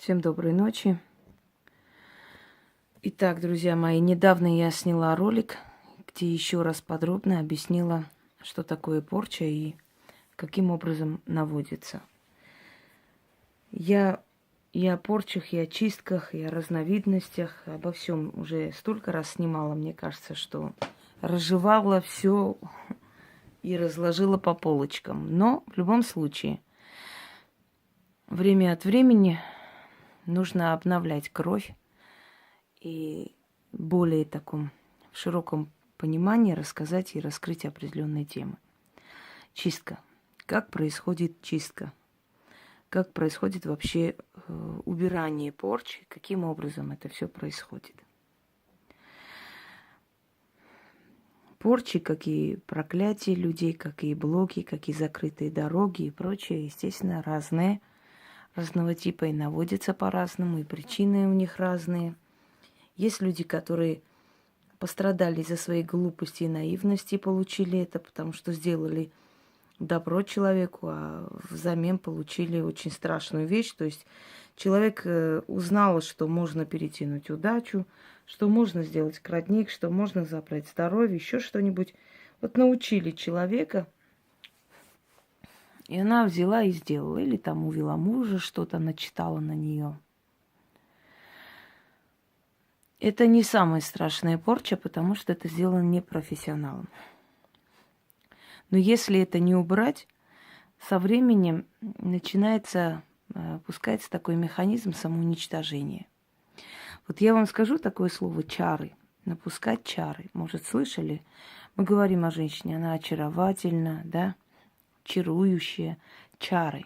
Всем доброй ночи. Итак, друзья мои, недавно я сняла ролик, где еще раз подробно объяснила, что такое порча и каким образом наводится. Я и о порчах, и о чистках, и о разновидностях, обо всем уже столько раз снимала, мне кажется, что разжевала все и разложила по полочкам. Но в любом случае, время от времени нужно обновлять кровь и более таком в широком понимании рассказать и раскрыть определенные темы. Чистка. Как происходит чистка? Как происходит вообще убирание порчи? Каким образом это все происходит? Порчи, как и проклятия людей, как и блоки, как и закрытые дороги и прочее, естественно, разные, разного типа и наводятся по-разному, и причины у них разные. Есть люди, которые пострадали из-за своей глупости и наивности, получили это, потому что сделали добро человеку, а взамен получили очень страшную вещь. То есть человек узнал, что можно перетянуть удачу, что можно сделать крадник, что можно забрать здоровье, еще что-нибудь. Вот научили человека, и она взяла и сделала. Или там увела мужа, что-то начитала на нее. Это не самая страшная порча, потому что это сделано непрофессионалом. Но если это не убрать, со временем начинается, пускается такой механизм самоуничтожения. Вот я вам скажу такое слово «чары». Напускать чары. Может, слышали? Мы говорим о женщине, она очаровательна, да, чарующая, чары.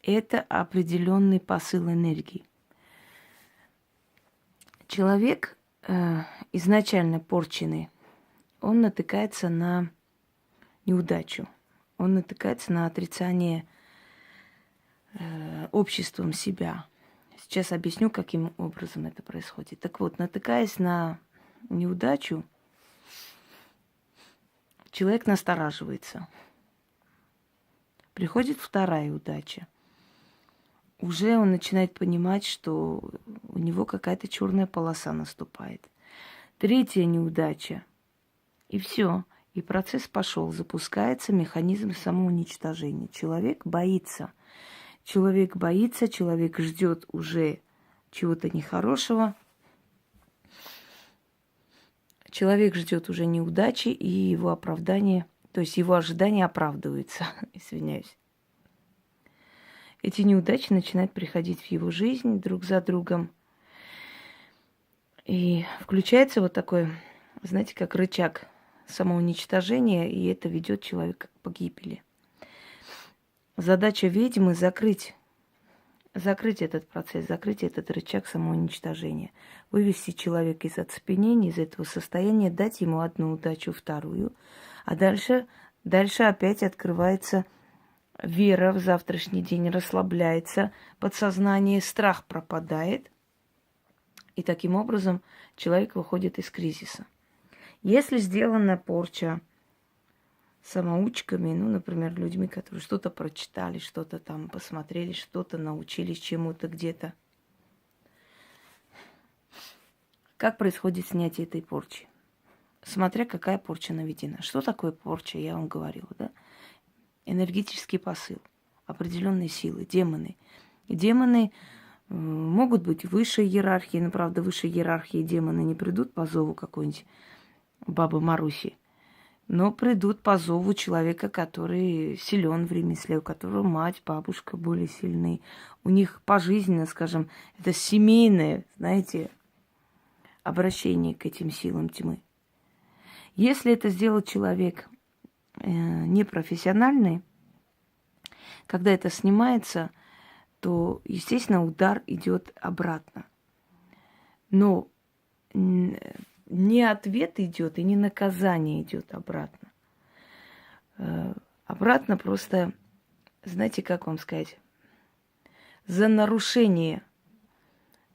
Это определенный посыл энергии. Человек, изначально порченный, он натыкается на неудачу, он натыкается на отрицание обществом себя. Сейчас объясню, каким образом это происходит. Так вот, натыкаясь на неудачу, человек настораживается. Приходит вторая удача. Уже он начинает понимать, что у него какая-то черная полоса наступает. Третья неудача. И все. И процесс пошел. Запускается механизм самоуничтожения. Человек боится. Человек боится, человек ждет уже чего-то нехорошего. Человек ждет уже неудачи, и его оправдание, то есть его ожидания оправдываются. Извиняюсь. Эти неудачи начинают приходить в его жизнь друг за другом. И включается вот такой, знаете, как рычаг самоуничтожения, и это ведет человека к погибели. Задача ведьмы закрыть этот процесс, закрыть этот рычаг самоуничтожения, вывести человека из оцепенения, из этого состояния, дать ему одну удачу, вторую, а дальше опять открывается вера в завтрашний день, расслабляется подсознание, страх пропадает, и таким образом человек выходит из кризиса. Если сделана порча самоучками, ну, например, людьми, которые что-то прочитали, что-то там посмотрели, что-то научились чему-то где-то, как происходит снятие этой порчи? Смотря какая порча наведена. Что такое порча, я вам говорила, да? Энергетический посыл, определенные силы, демоны. И демоны могут быть высшей иерархии, но, правда, высшей иерархии демоны не придут по зову какой-нибудь Бабы Маруси, но придут по зову человека, который силен в ремесле, у которого мать, бабушка более сильны. У них пожизненно, скажем, это семейное, знаете, обращение к этим силам тьмы. Если это сделал человек непрофессиональный, когда это снимается, то, естественно, удар идет обратно. Но не ответ идет и не наказание идет обратно. Обратно просто, знаете, как вам сказать, за нарушение,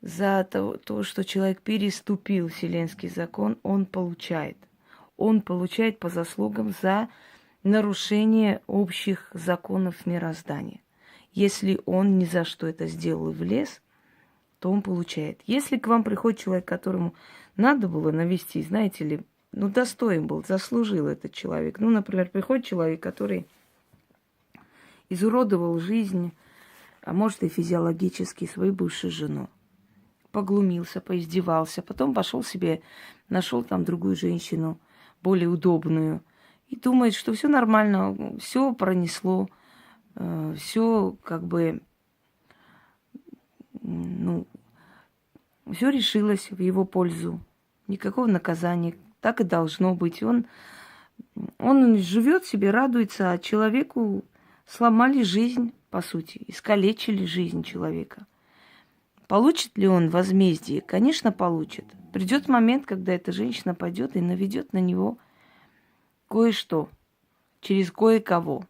за то, что человек переступил вселенский закон, он получает. Он получает по заслугам за нарушение общих законов мироздания. Если он ни за что это сделал и влез, то он получает. Если к вам приходит человек, которому надо было навести, знаете ли, ну, достоин был, заслужил этот человек. Ну, например, приходит человек, который изуродовал жизнь, а может и физиологически, свою бывшую жену. Поглумился, поиздевался, потом пошел себе, нашел там другую женщину, более удобную, и думает, что все нормально, все пронесло, все как бы, ну, все решилось в его пользу. Никакого наказания. Так и должно быть. Он живет себе, радуется, а человеку сломали жизнь, по сути, искалечили жизнь человека. Получит ли он возмездие? Конечно, получит. Придет момент, когда эта женщина пойдет и наведет на него кое-что, через кое-кого.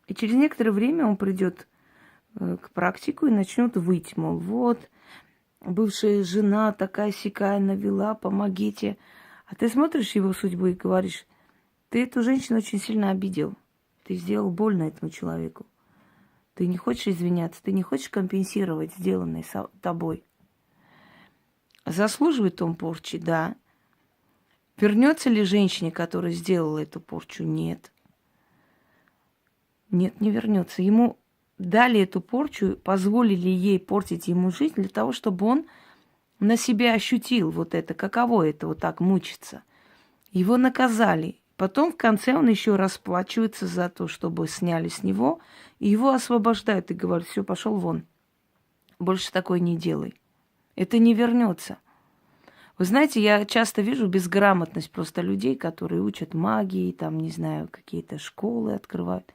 И через некоторое время он придет к практику и начнет выть, мол, вот, бывшая жена такая-сякая навела, помогите. А ты смотришь его судьбу и говоришь, ты эту женщину очень сильно обидел. Ты сделал больно этому человеку. Ты не хочешь извиняться, ты не хочешь компенсировать сделанное тобой. Заслуживает он порчи, да. Вернется ли женщине, которая сделала эту порчу? Нет. Нет, не вернется. Ему дали эту порчу, позволили ей портить ему жизнь для того, чтобы он на себя ощутил вот это, каково это вот так мучиться. Его наказали. Потом в конце он еще расплачивается за то, чтобы сняли с него, и его освобождают и говорят, все, пошел вон. Больше такое не делай. Это не вернется. Вы знаете, я часто вижу безграмотность просто людей, которые учат магии, там, не знаю, какие-то школы открывают.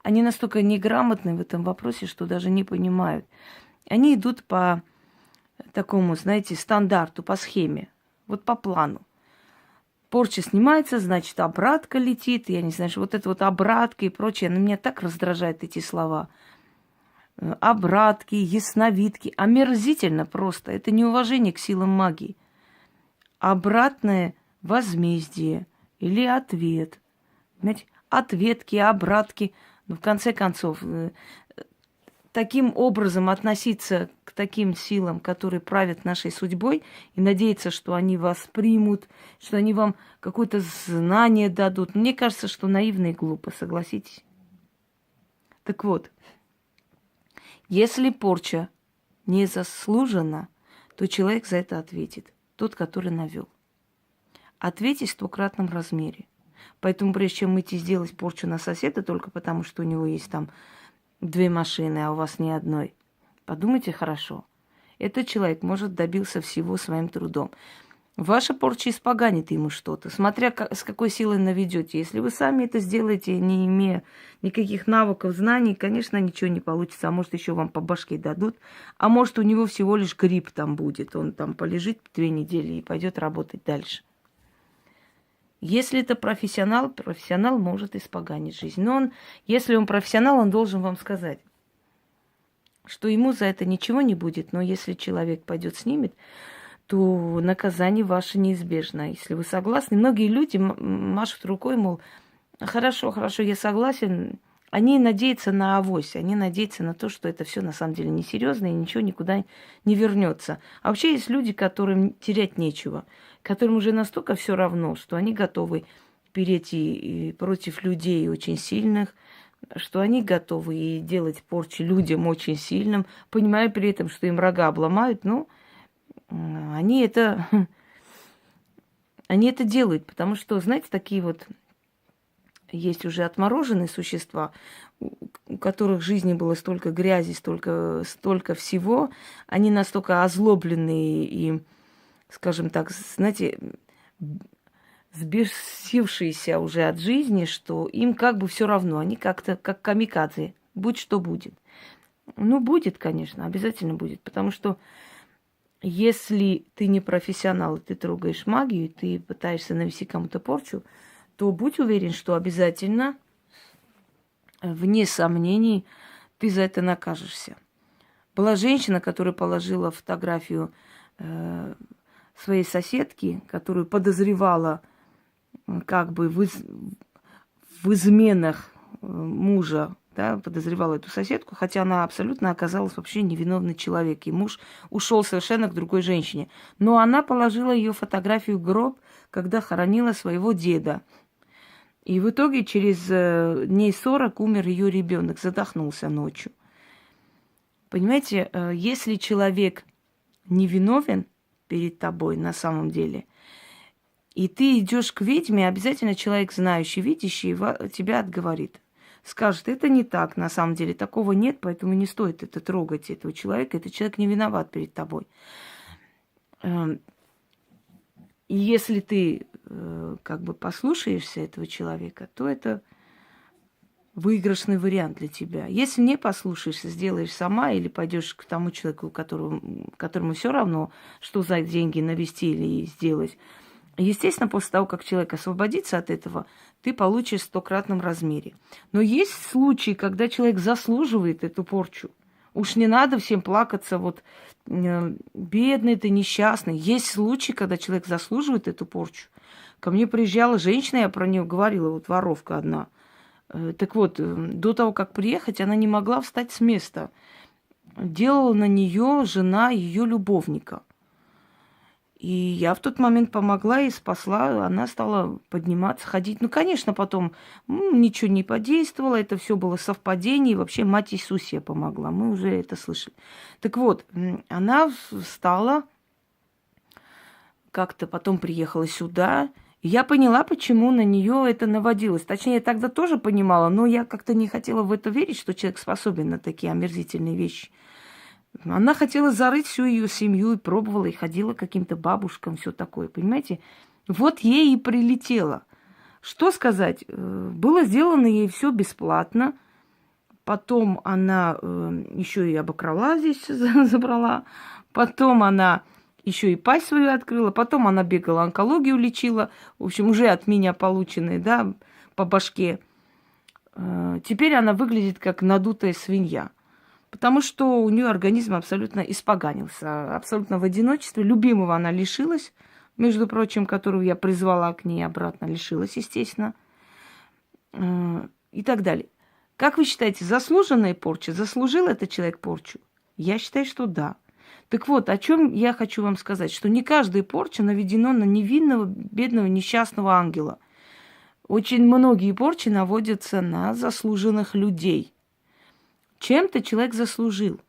Они настолько неграмотны в этом вопросе, что даже не понимают. Они идут по такому, знаете, стандарту, по схеме, вот по плану. Порча снимается, значит, обратка летит, я не знаю, что вот это вот обратка и прочее. Но меня так раздражают эти слова. Обратки, ясновидки. Омерзительно просто. Это неуважение к силам магии. Обратное возмездие или ответ. Понимаете? Ответки, обратки. Но в конце концов, таким образом относиться к таким силам, которые правят нашей судьбой, и надеяться, что они вас примут, что они вам какое-то знание дадут. Мне кажется, что наивно и глупо, согласитесь? Так вот, если порча не заслужена, то человек за это ответит, тот, который навел. Ответить в стократном размере. Поэтому прежде чем идти сделать порчу на соседа, только потому, что у него есть там 2 машины, а у вас ни одной, подумайте хорошо. Этот человек, может, добился всего своим трудом. Ваша порча испоганит ему что-то, смотря с какой силой наведете. Если вы сами это сделаете, не имея никаких навыков, знаний, конечно, ничего не получится. А может, еще вам по башке дадут. А может, у него всего лишь грипп там будет. Он там полежит 2 недели и пойдет работать дальше. Если это профессионал, профессионал может испоганить жизнь. Но если он профессионал, он должен вам сказать, что ему за это ничего не будет. Но если человек пойдет снимет, то наказание ваше неизбежно. Если вы согласны, многие люди машут рукой, мол, хорошо, хорошо, я согласен. Они надеются на авось, они надеются на то, что это все на самом деле несерьезно и ничего никуда не вернется. А вообще есть люди, которым терять нечего, которым уже настолько все равно, что они готовы перейти против людей очень сильных, что они готовы и делать порчи людям очень сильным, понимая при этом, что им рога обломают, но они это делают, потому что, знаете, такие вот есть уже отмороженные существа, у которых в жизни было столько грязи, столько всего, они настолько озлобленные и, скажем так, знаете, взбесившиеся уже от жизни, что им как бы все равно, они как-то как камикадзе, будь что будет. Ну, будет, конечно, обязательно будет, потому что если ты не профессионал, ты трогаешь магию, ты пытаешься навести кому-то порчу, то будь уверен, что обязательно, вне сомнений, ты за это накажешься. Была женщина, которая положила фотографию своей соседки, которую подозревала как бы в изменах мужа да, подозревал эту соседку, хотя она абсолютно оказалась вообще невиновный человек. И муж ушел совершенно к другой женщине. Но она положила ее фотографию в гроб, когда хоронила своего деда. И в итоге через дней 40 умер ее ребенок, задохнулся ночью. Понимаете, если человек невиновен перед тобой на самом деле, и ты идешь к ведьме, обязательно человек, знающий, видящий, тебя отговорит. Скажет, это не так, на самом деле, такого нет, поэтому не стоит это трогать, этого человека. Этот человек не виноват перед тобой. И если ты как бы послушаешься этого человека, то это выигрышный вариант для тебя. Если не послушаешься, сделаешь сама или пойдешь к тому человеку, которому все равно, что за деньги навести или сделать. Естественно, после того, как человек освободится от этого, ты получишь в 100-кратном размере. Но есть случаи, когда человек заслуживает эту порчу. Уж не надо всем плакаться, вот бедный ты, несчастный. Есть случаи, когда человек заслуживает эту порчу. Ко мне приезжала женщина, я про нее говорила, вот воровка одна. Так вот, до того, как приехать, она не могла встать с места. Делала на нее жена ее любовника. И я в тот момент помогла и спасла. Она стала подниматься, ходить. Ну, конечно, потом ничего не подействовало. Это все было совпадение. И вообще мать Иисусия помогла. Мы уже это слышали. Так вот, она встала, как-то потом приехала сюда. И я поняла, почему на нее это наводилось. Точнее, я тогда тоже понимала, но я как-то не хотела в это верить, что человек способен на такие омерзительные вещи. Она хотела зарыть всю ее семью и пробовала, и ходила к каким-то бабушкам, все такое, понимаете? Вот ей и прилетело. Что сказать? Было сделано ей все бесплатно. Потом она еще и обокрала здесь, забрала. Потом она еще и пасть свою открыла. Потом она бегала, онкологию лечила. В общем, уже от меня полученные, да, по башке. Теперь она выглядит как надутая свинья. Потому что у нее организм абсолютно испоганился, абсолютно в одиночестве. Любимого она лишилась, между прочим, которого я призвала к ней обратно, лишилась, естественно, и так далее. Как вы считаете, заслуженная порча? Заслужил этот человек порчу? Я считаю, что да. Так вот, о чем я хочу вам сказать, что не каждая порча наведена на невинного, бедного, несчастного ангела. Очень многие порчи наводятся на заслуженных людей. Чем-то человек заслужил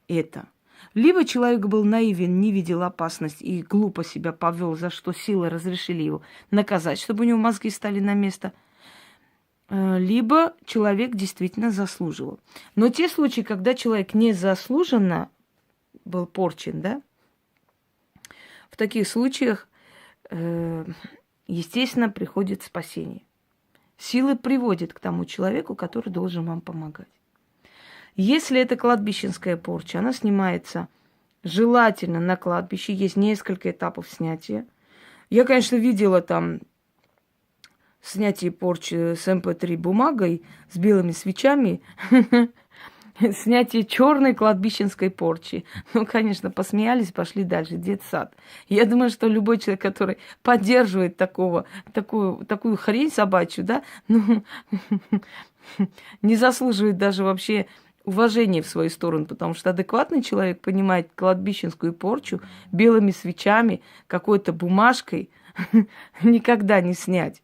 это. Либо человек был наивен, не видел опасность и глупо себя повел, за что силы разрешили его наказать, чтобы у него мозги стали на место. Либо человек действительно заслуживал. Но те случаи, когда человек незаслуженно был порчен, да, в таких случаях, естественно, приходит спасение. Силы приводят к тому человеку, который должен вам помогать. Если это кладбищенская порча, она снимается желательно на кладбище. Есть несколько этапов снятия. Я, конечно, видела там снятие порчи с МП3 бумагой, с белыми свечами, снятие черной кладбищенской порчи. Ну, конечно, посмеялись, пошли дальше, детсад. Я думаю, что любой человек, который поддерживает такую хрень собачью, да, ну, не заслуживает даже вообще уважение в свою сторону, потому что адекватный человек понимает кладбищенскую порчу белыми свечами, какой-то бумажкой никогда не снять.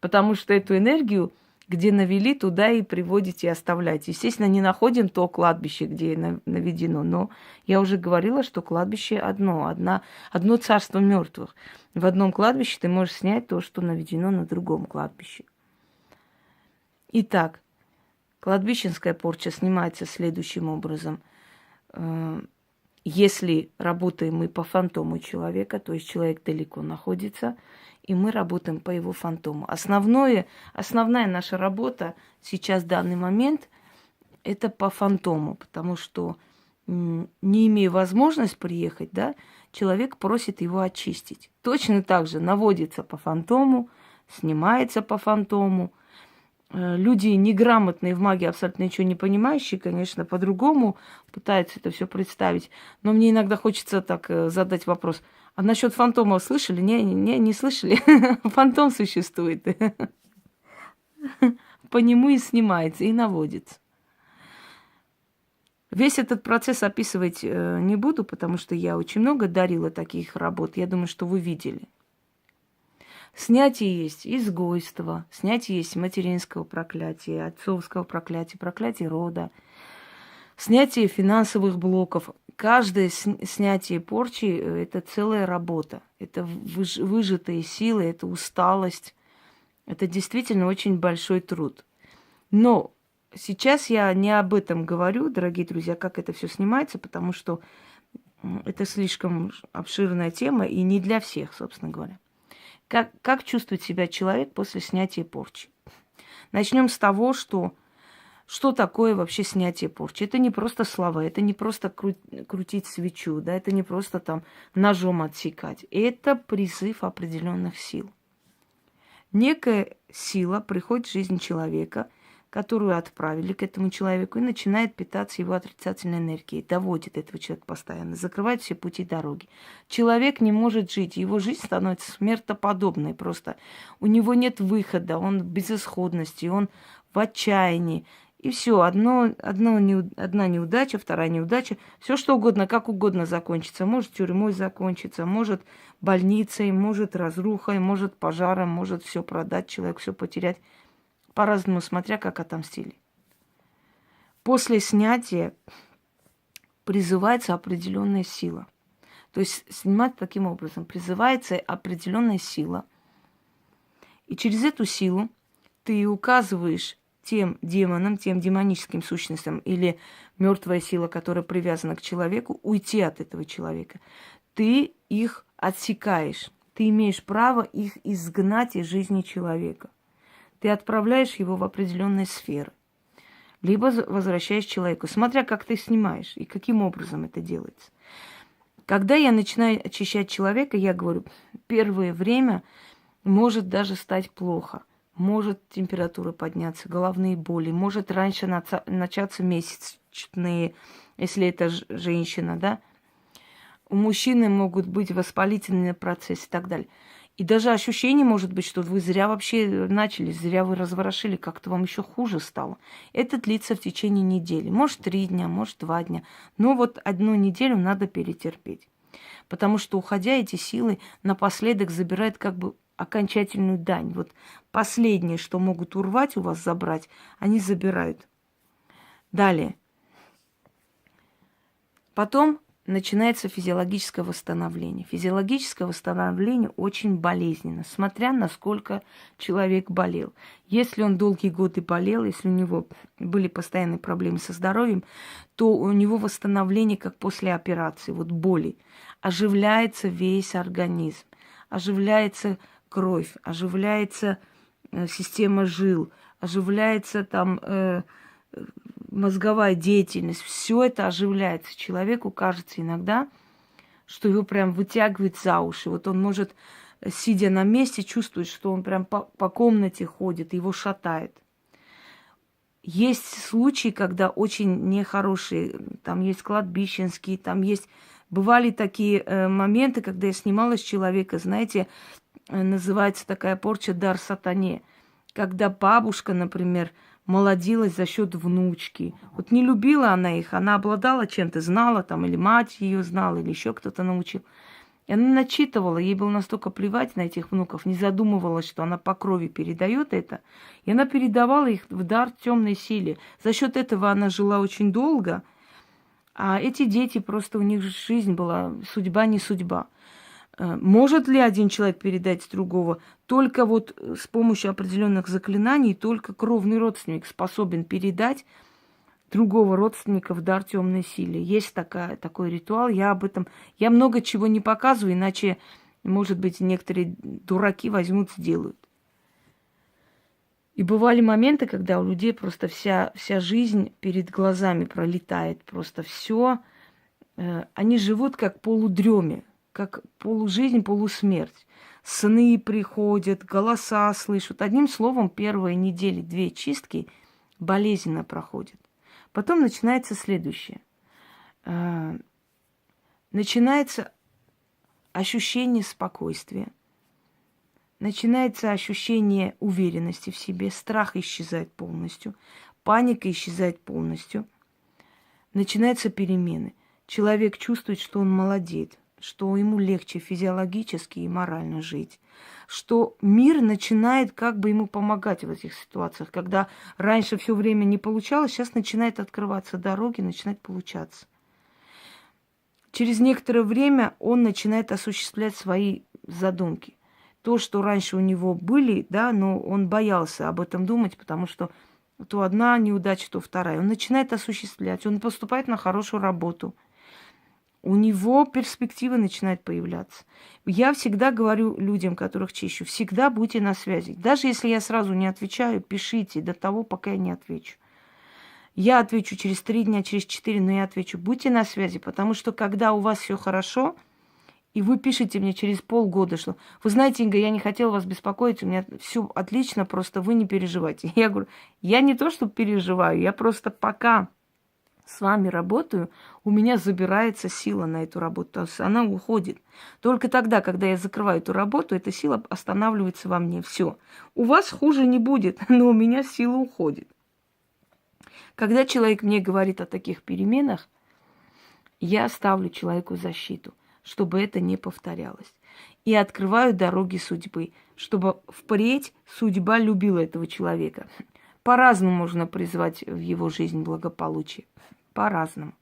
Потому что эту энергию, где навели, туда и приводите и оставляйте. Естественно, не находим то кладбище, где наведено, но я уже говорила, что кладбище одно царство мертвых. В одном кладбище ты можешь снять то, что наведено на другом кладбище. Итак, кладбищенская порча снимается следующим образом. Если работаем мы по фантому человека, то есть человек далеко находится, и мы работаем по его фантому. Основная наша работа сейчас, в данный момент, это по фантому, потому что, не имея возможности приехать, да, человек просит его очистить. Точно так же наводится по фантому, снимается по фантому. Люди неграмотные в магии, абсолютно ничего не понимающие, конечно, по-другому пытаются это все представить. Но мне иногда хочется так задать вопрос. А насчет фантома слышали? Не слышали. Фантом существует. По нему и снимается, и наводится. Весь этот процесс описывать не буду, потому что я очень много дарила таких работ. Я думаю, что вы видели. Снятие есть изгойства, снятие есть материнского проклятия, отцовского проклятия, проклятия рода, снятие финансовых блоков. Каждое снятие порчи – это целая работа. Это выжатые силы, это усталость. Это действительно очень большой труд. Но сейчас я не об этом говорю, дорогие друзья, как это все снимается, потому что это слишком обширная тема и не для всех, собственно говоря. Как чувствует себя человек после снятия порчи? Начнем с того, что такое вообще снятие порчи. Это не просто слова, это не просто крутить свечу, да, это не просто там ножом отсекать. Это призыв определенных сил. Некая сила приходит в жизнь человека, которую отправили к этому человеку, и начинает питаться его отрицательной энергией, доводит этого человека постоянно, закрывает все пути дороги. Человек не может жить, его жизнь становится смертоподобной просто. У него нет выхода, он в безысходности, он в отчаянии. И все, одна неудача, вторая неудача, все что угодно, как угодно закончится. Может тюрьмой закончиться, может больницей, может разрухой, может пожаром, может все продать, человек все потерять. По-разному, смотря как отомстили. После снятия призывается определенная сила. То есть снимать таким образом. Призывается определенная сила. И через эту силу ты указываешь тем демонам, тем демоническим сущностям или мертвая сила, которая привязана к человеку, уйти от этого человека. Ты их отсекаешь. Ты имеешь право их изгнать из жизни человека. Ты отправляешь его в определенные сферы. Либо возвращаешь человеку, смотря как ты снимаешь и каким образом это делается. Когда я начинаю очищать человека, я говорю, первое время может даже стать плохо. Может температура подняться, головные боли, может раньше начаться месячные, если это женщина, да. У мужчины могут быть воспалительные процессы и так далее. И даже ощущение может быть, что вы зря вообще начали, зря вы разворошили, как-то вам еще хуже стало. Это длится в течение недели. Может 3 дня, может 2 дня. Но вот 1 неделю надо перетерпеть. Потому что, уходя, эти силы напоследок забирают как бы окончательную дань. Вот последнее, что могут урвать у вас, забрать, они забирают. Далее. Потом начинается физиологическое восстановление. Физиологическое восстановление очень болезненно, смотря насколько человек болел. Если он долгие годы болел, если у него были постоянные проблемы со здоровьем, то у него восстановление как после операции, вот боли. Оживляется весь организм, оживляется кровь, оживляется система жил, оживляется там мозговая деятельность, все это оживляется. Человеку кажется иногда, что его прям вытягивает за уши. Вот он может, сидя на месте, чувствовать, что он прям по комнате ходит, его шатает. Есть случаи, когда очень нехорошие, там есть кладбищенские, там есть... Бывали такие моменты, когда я снимала с человека, знаете, называется такая порча «дар сатане», когда бабушка, например, молодилась за счет внучки. Вот не любила она их, она обладала чем-то, знала там, или мать ее знала, или еще кто-то научил. И она начитывала, ей было настолько плевать на этих внуков, не задумывалась, что она по крови передает это. И она передавала их в дар темной силе. За счет этого она жила очень долго, а эти дети просто у них жизнь была, судьба не судьба. Может ли один человек передать другого? Только вот с помощью определенных заклинаний, только кровный родственник способен передать другого родственника в дар темной силе. Есть такой ритуал, я много чего не показываю, иначе, может быть, некоторые дураки возьмут, сделают. И бывали моменты, когда у людей просто вся жизнь перед глазами пролетает, просто все. Они живут как полудреме, как полужизнь, полусмерть. Сны приходят, голоса слышат. Одним словом, первые недели 2 чистки болезненно проходят. Потом начинается следующее. Начинается ощущение спокойствия. Начинается ощущение уверенности в себе. Страх исчезает полностью. Паника исчезает полностью. начинаются перемены. Человек чувствует, что он молодеет, что ему легче физиологически и морально жить, что мир начинает как бы ему помогать в этих ситуациях. Когда раньше все время не получалось, сейчас начинает открываться дороги, начинает получаться. Через некоторое время он начинает осуществлять свои задумки. То, что раньше у него были, да, но он боялся об этом думать, потому что то одна неудача, то вторая. Он начинает осуществлять, он поступает на хорошую работу. У него перспективы начинают появляться. Я всегда говорю людям, которых чищу, всегда будьте на связи. Даже если я сразу не отвечаю, пишите до того, пока я не отвечу. Я отвечу через 3 дня, через 4, но я отвечу. Будьте на связи, потому что когда у вас все хорошо, и вы пишете мне через полгода, что вы знаете, Инга, я не хотела вас беспокоить, у меня все отлично, просто вы не переживайте. Я говорю, я не то, что переживаю, я просто пока с вами работаю, у меня забирается сила на эту работу, то есть она уходит. Только тогда, когда я закрываю эту работу, эта сила останавливается во мне. Все. У вас хуже не будет, но у меня сила уходит. Когда человек мне говорит о таких переменах, я ставлю человеку защиту, чтобы это не повторялось. И открываю дороги судьбы, чтобы впредь судьба любила этого человека. По-разному можно призвать в его жизнь благополучие. По-разному.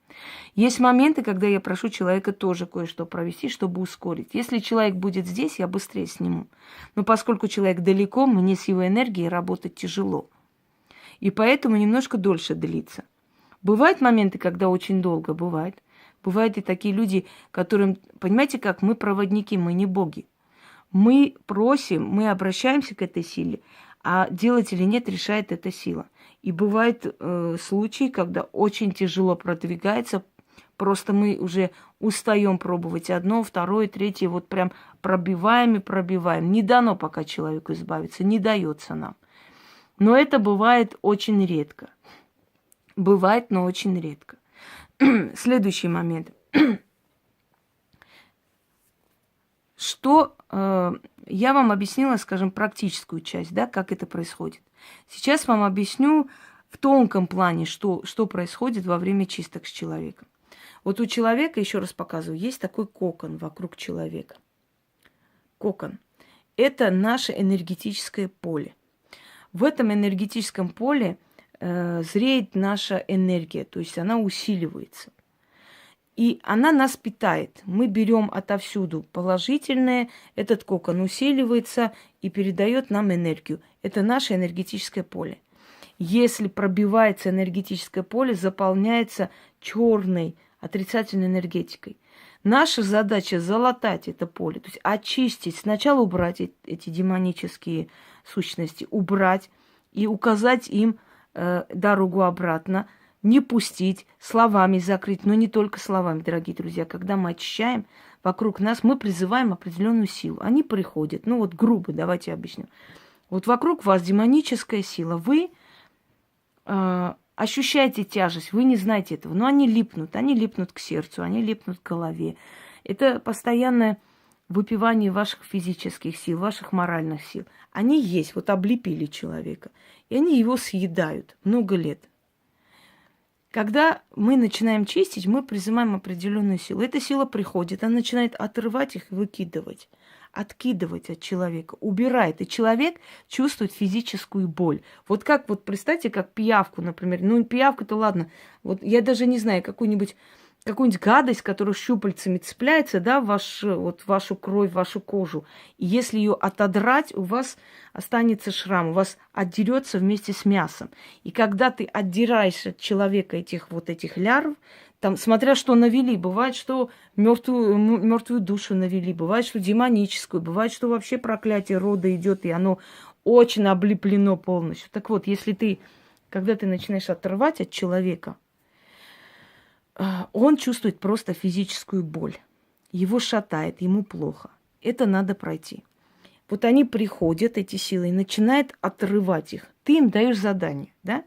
Есть моменты, когда я прошу человека тоже кое-что провести, чтобы ускорить. Если человек будет здесь, я быстрее сниму. Но поскольку человек далеко, мне с его энергией работать тяжело. И поэтому немножко дольше длится. Бывают моменты, когда очень долго бывает. Бывают и такие люди, которым, понимаете как, мы проводники, мы не боги. Мы просим, мы обращаемся к этой силе, а делать или нет решает эта сила. И бывают случаи, когда очень тяжело продвигается, просто мы уже устаем пробовать одно, второе, третье, вот прям пробиваем и пробиваем. Не дано пока человеку избавиться, не дается нам. Но это бывает очень редко. Бывает, но очень редко. Следующий момент. Что я вам объяснила, скажем, практическую часть, да, как это происходит. Сейчас вам объясню в тонком плане, что происходит во время чисток с человеком. Вот у человека, еще раз показываю, есть такой кокон вокруг человека. Кокон. Это наше энергетическое поле. В этом энергетическом поле зреет наша энергия, то есть она усиливается. И она нас питает. Мы берем отовсюду положительное, этот кокон усиливается и передает нам энергию. Это наше энергетическое поле. Если пробивается энергетическое поле, заполняется черной отрицательной энергетикой. Наша задача залатать это поле, то есть очистить, сначала убрать эти демонические сущности, убрать и указать им дорогу обратно, не пустить, словами закрыть, но не только словами, дорогие друзья. Когда мы очищаем вокруг нас, мы призываем определенную силу. Они приходят, ну вот грубо, давайте я объясню. Вот вокруг вас демоническая сила, вы ощущаете тяжесть, вы не знаете этого, но они липнут к сердцу, они липнут к голове. Это постоянное выпивание ваших физических сил, ваших моральных сил. Они есть, вот облепили человека, и они его съедают много лет. Когда мы начинаем чистить, мы призываем определенную силу. Эта сила приходит, она начинает отрывать их и выкидывать, откидывать от человека, убирает. И человек чувствует физическую боль. Вот как, вот представьте, как пиявку, например. Ну, пиявка-то ладно. Вот я даже не знаю, какую-нибудь гадость, которая щупальцами цепляется, да, в вашу кровь, вашу кожу. И если ее отодрать, у вас останется шрам, у вас отдерется вместе с мясом. И когда ты отдираешь от человека этих лярв, там, смотря что навели, бывает, что мертвую душу навели, бывает, что демоническую, бывает, что вообще проклятие рода идет, и оно очень облеплено полностью. Так вот, когда ты начинаешь отрывать от человека, он чувствует просто физическую боль. Его шатает, ему плохо. Это надо пройти. Вот они приходят, эти силы, и начинают отрывать их. Ты им даешь задание, да?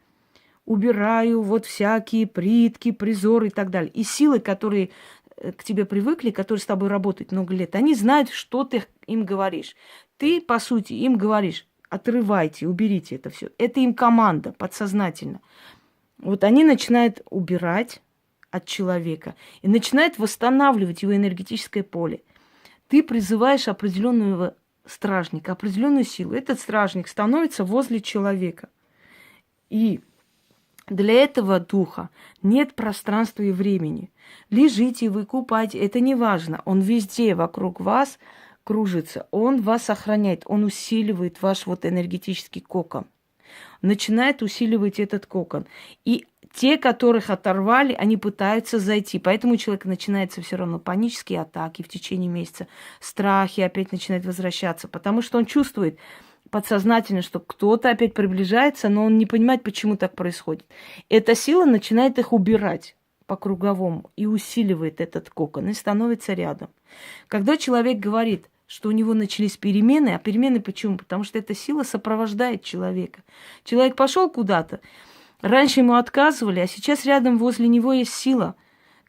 Убираю вот всякие притки, призоры и так далее. И силы, которые к тебе привыкли, которые с тобой работают много лет, они знают, что ты им говоришь. Ты, по сути, им говоришь: отрывайте, уберите это все. Это им команда подсознательно. Вот они начинают убирать, от человека и начинает восстанавливать его энергетическое поле. Ты призываешь определенного стражника, определенную силу. Этот стражник становится возле человека. И для этого духа нет пространства и времени. Лежите вы, купайте, это не важно. Он везде вокруг вас кружится. Он вас охраняет, он усиливает ваш вот энергетический кокон. Начинает усиливать этот кокон. И те, которых оторвали, они пытаются зайти. Поэтому у человека начинаются все равно панические атаки в течение месяца. Страхи опять начинают возвращаться. Потому что он чувствует подсознательно, что кто-то опять приближается, но он не понимает, почему так происходит. Эта сила начинает их убирать по круговому и усиливает этот кокон и становится рядом. Когда человек говорит, что у него начались перемены, а перемены почему? Потому что эта сила сопровождает человека. Человек пошел куда-то, раньше ему отказывали, а сейчас рядом возле него есть сила,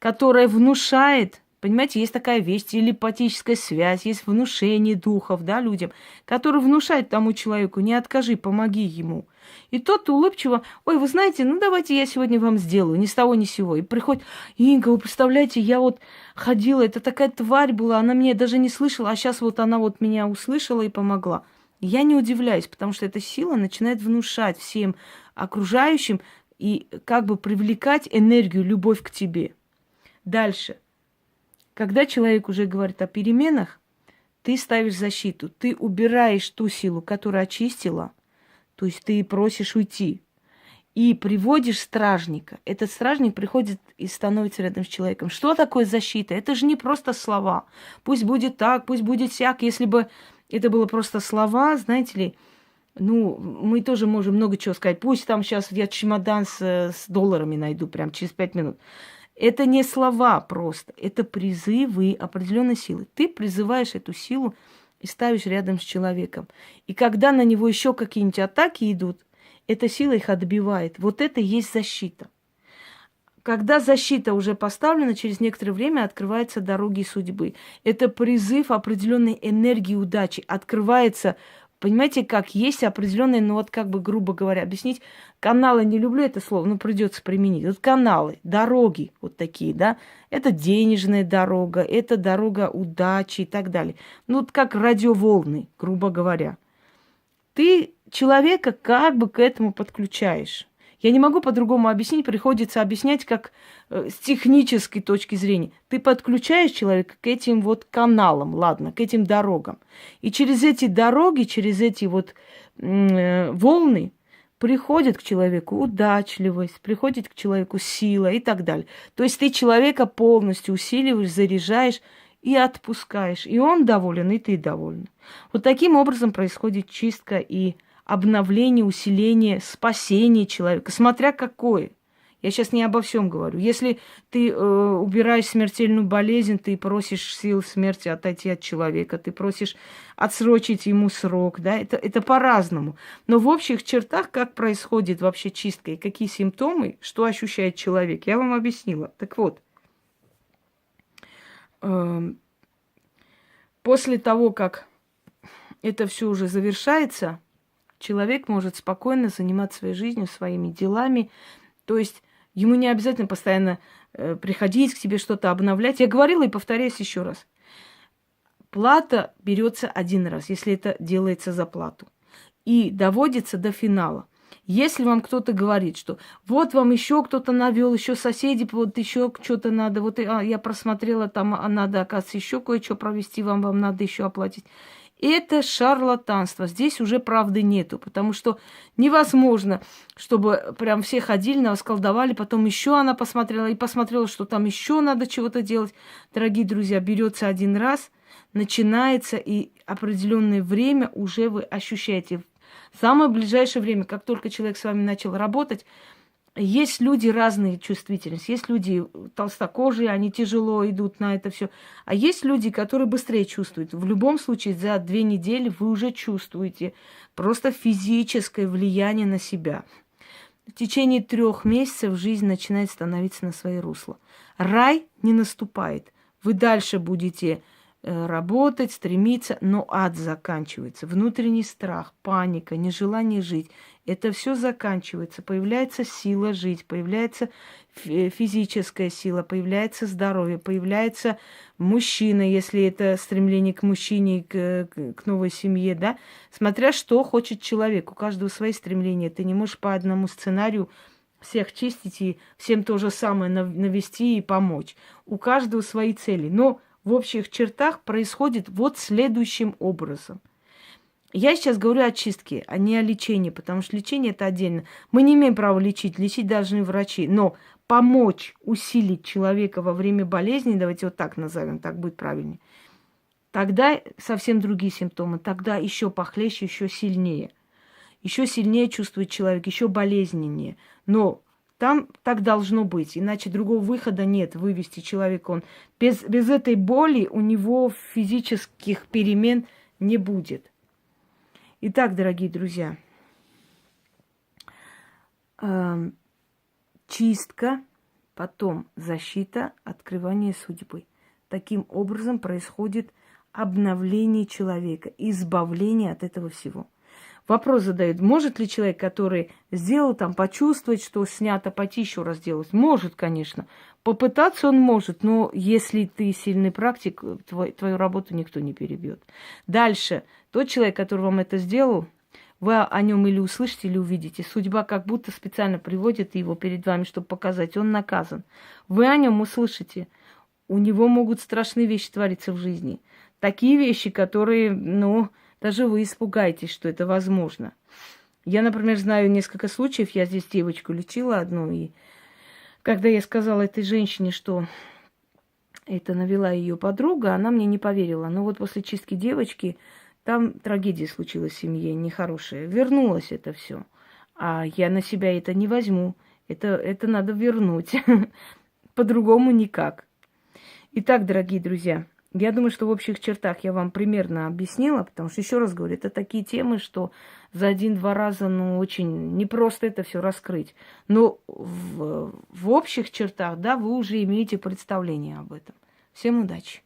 которая внушает. Понимаете, есть такая вещь, телепатическая связь, есть внушение духов, да, людям, которые внушают тому человеку: не откажи, помоги ему. И тот улыбчиво: ой, вы знаете, ну давайте я сегодня вам сделаю, ни с того ни с сего. И приходит: Инга, вы представляете, я вот ходила, это такая тварь была, она меня даже не слышала, а сейчас вот она вот меня услышала и помогла. Я не удивляюсь, потому что эта сила начинает внушать всем окружающим и как бы привлекать энергию, любовь к тебе. Дальше. Когда человек уже говорит о переменах, ты ставишь защиту, ты убираешь ту силу, которая очистила, то есть ты просишь уйти, и приводишь стражника. Этот стражник приходит и становится рядом с человеком. Что такое защита? Это же не просто слова. Пусть будет так, пусть будет сяк. Если бы это было просто слова, знаете ли, ну, мы тоже можем много чего сказать. Пусть там сейчас я чемодан с долларами найду прямо через 5 минут. Это не слова просто, это призывы определенной силы. Ты призываешь эту силу и ставишь рядом с человеком. И когда на него еще какие-нибудь атаки идут, эта сила их отбивает. Вот это и есть защита. Когда защита уже поставлена, через некоторое время открываются дороги судьбы. Это призыв определенной энергии удачи. Открывается, понимаете, как есть определенные, ну вот как бы, грубо говоря, объяснить. Каналы, не люблю это слово, но придется применить. Вот каналы, дороги вот такие, да. Это денежная дорога, это дорога удачи и так далее. Ну вот как радиоволны, грубо говоря. Ты человека как бы к этому подключаешь. Я не могу по-другому объяснить, приходится объяснять как с технической точки зрения. Ты подключаешь человека к этим вот каналам, ладно, к этим дорогам. И через эти дороги, через эти вот волны приходит к человеку удачливость, приходит к человеку сила и так далее. То есть ты человека полностью усиливаешь, заряжаешь и отпускаешь. И он доволен, и ты доволен. Вот таким образом происходит чистка и обновление, усиление, спасение человека, смотря какое. Я сейчас не обо всем говорю. Если ты убираешь смертельную болезнь, ты просишь сил смерти отойти от человека, ты просишь отсрочить ему срок, да, это по-разному. Но в общих чертах, как происходит вообще чистка и какие симптомы, что ощущает человек, я вам объяснила. Так вот, после того, как это все уже завершается, человек может спокойно заниматься своей жизнью, своими делами. То есть ему не обязательно постоянно приходить к тебе, что-то обновлять. Я говорила и повторяюсь еще раз. Плата берется один раз, если это делается за плату. И доводится до финала. Если вам кто-то говорит, что вот вам еще кто-то навел, еще соседи, вот еще что-то надо, вот я просмотрела, там надо, оказывается, еще кое-что провести, вам надо еще оплатить. Это шарлатанство. Здесь уже правды нету, потому что невозможно, чтобы прям все ходили, на вас колдовали, потом еще она посмотрела и посмотрела, что там еще надо чего-то делать. Дорогие друзья, берется один раз, начинается, и определенное время уже вы ощущаете. В самое ближайшее время, как только человек с вами начал работать, есть люди разные чувствительности. Есть люди толстокожие, они тяжело идут на это все. А есть люди, которые быстрее чувствуют. В любом случае, за 2 недели вы уже чувствуете просто физическое влияние на себя. В течение 3 месяцев жизнь начинает становиться на свои русла. Рай не наступает. Вы дальше будете работать, стремиться, но ад заканчивается. Внутренний страх, паника, нежелание жить. Это все заканчивается. Появляется сила жить, появляется физическая сила, появляется здоровье, появляется мужчина, если это стремление к мужчине, к новой семье, да. Смотря что хочет человек. У каждого свои стремления. Ты не можешь по одному сценарию всех чистить и всем то же самое навести и помочь. У каждого свои цели. Но в общих чертах происходит вот следующим образом. Я сейчас говорю о чистке, а не о лечении, потому что лечение это отдельно. Мы не имеем права лечить должны врачи, но помочь, усилить человека во время болезни, давайте вот так назовем, так будет правильнее, тогда совсем другие симптомы, тогда еще похлеще, еще сильнее чувствует человек, еще болезненнее. Но там так должно быть, иначе другого выхода нет, вывести человека. Он без этой боли у него физических перемен не будет. Итак, дорогие друзья, чистка, потом защита, открывание судьбы. Таким образом происходит обновление человека, избавление от этого всего. Вопрос задают, может ли человек, который сделал там, почувствовать, что снято, пойти еще раз делать? Может, конечно. Попытаться он может, но если ты сильный практик, твою работу никто не перебьет. Дальше. Тот человек, который вам это сделал, вы о нем или услышите, или увидите. Судьба как будто специально приводит его перед вами, чтобы показать, он наказан. Вы о нем услышите. У него могут страшные вещи твориться в жизни. Такие вещи, которые, даже вы испугаетесь, что это возможно. Я, например, знаю несколько случаев. Я здесь девочку лечила одну. И когда я сказала этой женщине, что это навела ее подруга, она мне не поверила. Но вот после чистки девочки там трагедия случилась в семье, нехорошая. Вернулось это все. А я на себя это не возьму. Это надо вернуть. По-другому никак. Итак, дорогие друзья, я думаю, что в общих чертах я вам примерно объяснила, потому что, еще раз говорю, это такие темы, что за 1-2 раза, очень непросто это все раскрыть. Но в общих чертах, да, вы уже имеете представление об этом. Всем удачи!